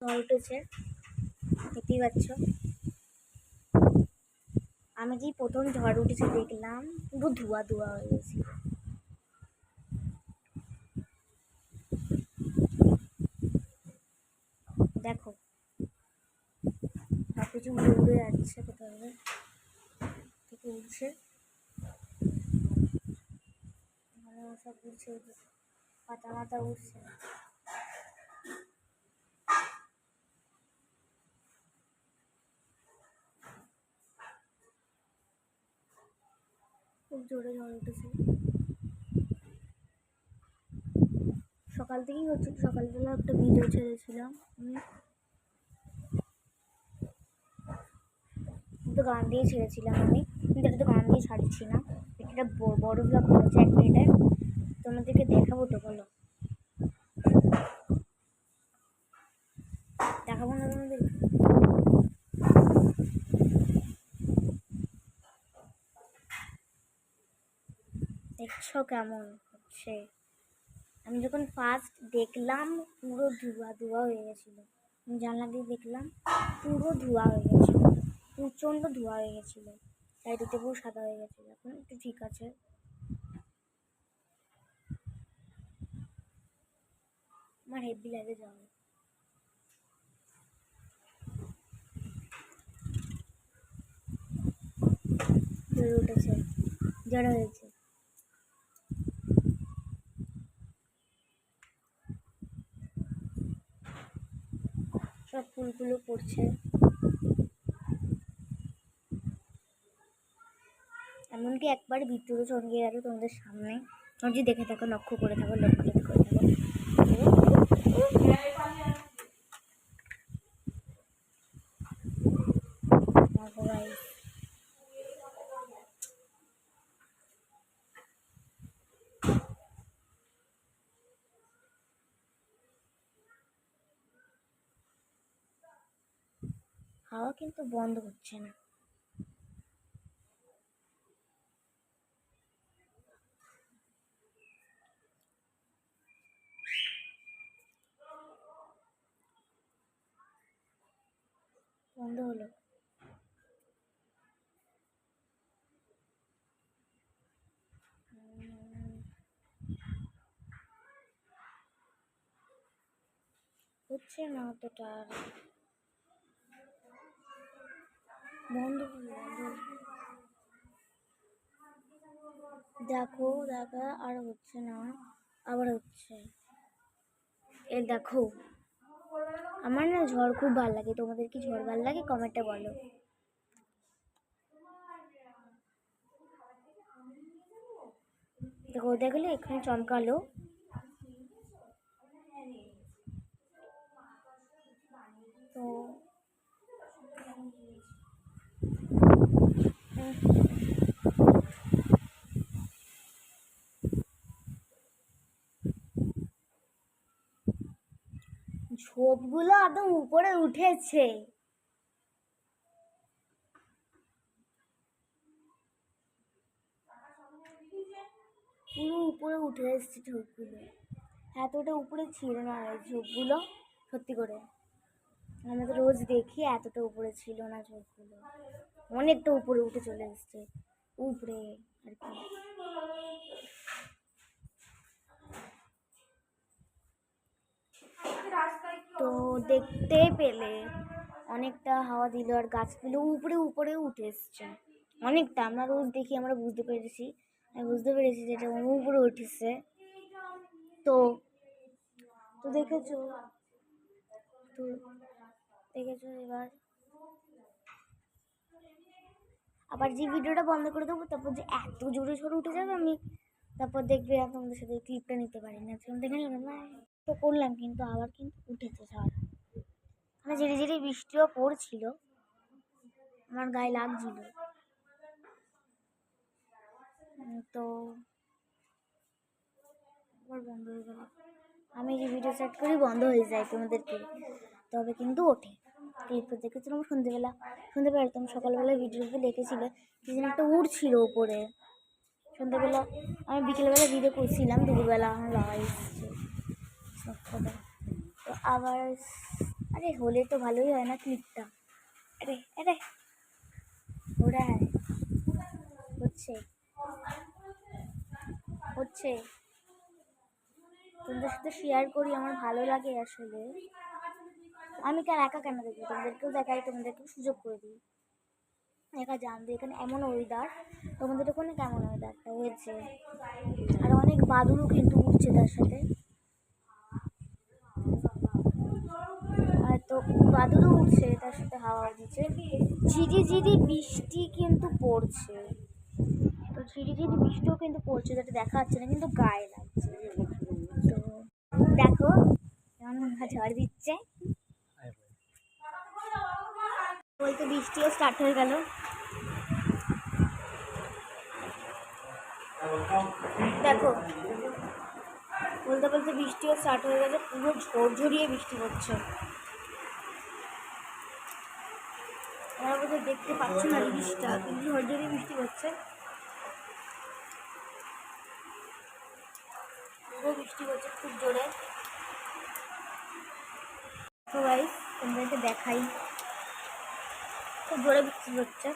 ঝড় উঠেছে, দেখতেই পাচ্ছ। আমি যেই প্রথম ঝড় উঠেছে দেখলাম পুরো ধোঁয়া ধোঁয়া হয়ে গেছিল। দেখো সব কিছু উড়ে উড়ে যাচ্ছে, কোথাও থেকে উঠছে, সব উঠছে, পাতা মাথা উঠছে। খুব জোরে ঝড় উঠেছে, সকাল থেকেই হচ্ছে। সকালবেলা একটা ভিডিও ছেড়েছিলাম আমি, তো গান দিয়ে ছেড়েছিলাম আমি, কিন্তু এটা তো গান দিয়ে ছাড়ছি না, এটা বড় ব্লগ করেছে 1 মিনিটের, তোমাদেরকে দেখাবো। তো বলো, দেখাবো না তোমাদের? দেখছো কেমন হচ্ছে? আমি যখন ফার্স্ট দেখলাম পুরো ধোঁয়া ধোঁয়া হয়ে গেছিলো, আমি জানলা দিয়ে দেখলাম পুরো ধোঁয়া হয়ে গেছিলো, প্রচণ্ড ধোঁয়া হয়ে গেছিলো, চারিদিকে পুরো সাদা হয়ে গেছিলো। এখন একটু ঠিক আছে। আমার হেভি লাগে জল। জ্বর উঠেছে, জ্বর হয়েছে। সব ফুলগুলো পড়ছে, এমনকি একবার ভিতরে চমকে গেল তোমাদের সামনে। যদি দেখে থাকো, লক্ষ্য করে থাকো, লক্ষ্য করে থাকো। হাওয়া কিন্তু বন্ধ হচ্ছে না। বন্ধ হলো। হচ্ছে না অতটা, বন্ধ হলো। দেখো দেখা, আর হচ্ছে না, আবার হচ্ছে। এ দেখো, আমার না ঝড় খুব ভালো লাগে। তোমাদের কি ঝড় ভালো লাগে? কমেন্টে বলো। দেখো দেখলে এখানে চমকালো, তো ঝোপগুলো একদম উপরে উঠেছে, পুরো উপরে উঠে এসছে ঝোপগুলো। এতটা উপরে ছিল না এই ঝোপগুলো, সত্যি করে আমরা তো রোজ দেখি, এতটা উপরে ছিল না ঝোপগুলো, অনেকটা উপরে উঠে চলে এসছে উপরে আর কি। তো দেখতে পেলে অনেকটা হাওয়া দিল, আর গাছগুলো উপরে উপরে উঠে এসছে অনেকটা। আমরা রোজ দেখি, আমরা বুঝতে পেরেছি, আমি বুঝতে পেরেছি যেটা উপরে উঠেছে। তো তো দেখেছো, তো দেখেছো। এবার আবার যে ভিডিওটা বন্ধ করে দেবো, তারপর যে এত জোরে ঝড় উঠে যাবে, আমি তারপর দেখবে তোমাদের সাথে ক্লিপটা নিতে পারি না, দেখে নিলাম তো করলাম, কিন্তু আবার কিন্তু উঠেছে ঝড়। মানে ধীরে ধীরে বৃষ্টিও পড়ছিল, আমার গায়ে লাগছিল। তো আবার বন্ধ হয়ে গেল। আমি যে ভিডিও সেট করি বন্ধ হয়ে যায় তোমাদেরকে, তবে কিন্তু ওঠে। ক্লিপটা দেখেছিলাম সন্ধ্যেবেলা, তো আমি সকালবেলায় ভিডিওতে দেখেছিলে কি যেন একটা উড়ছিল উপরে। সন্ধ্যেবেলা আমি বিকেলবেলা ভিডিও করছিলাম, দুপুরবেলা আমার বাবা এসেছে। তো আবার আরে হলে তো ভালোই হয় না ক্লিপটা। আরে আরে ওরা হচ্ছে হচ্ছে তোমাদের সাথে শেয়ার করি, আমার ভালো লাগে আসলে। আমি একা কেন দেখবো, তোমাদেরকেও দেখাই, তোমাদেরকেও সুযোগ করে দিই। একা জানবে এখানে এমন ওয়েদার, তোমাদের ওখানে কেমন ওয়েদারটা হয়েছে। আর অনেক বাদুড়ও কিন্তু উঠছে তার সাথে। আর তো বাদুড়ও উঠছে তার সাথে, হাওয়া দিচ্ছে, ঝিরি ঝিরি বৃষ্টি কিন্তু পড়ছে। তো ঝিরি ঝিরি বৃষ্টিও কিন্তু পড়ছে, যেটা দেখা যাচ্ছে না কিন্তু গায়ে লাগছে। তো দেখো কেমন ঝড় দিচ্ছে, বলতে বৃষ্টিও স্টার্ট হয়ে গেল। দেখো বলতে বলতে বৃষ্টিও স্টার্ট হয়ে গেছে, পুরো ঝড়ঝড়িয়ে বৃষ্টি হচ্ছে। ওরা বোধহয় দেখতে পাচ্ছ না জিনিসটা, কিন্তু ঝড়ঝড়িয়ে বৃষ্টি হচ্ছে, পুরো বৃষ্টি হচ্ছে খুব জোরে। তো গাইস তোমাদেরকে দেখাই, খুব জোরে বৃষ্টি হচ্ছে।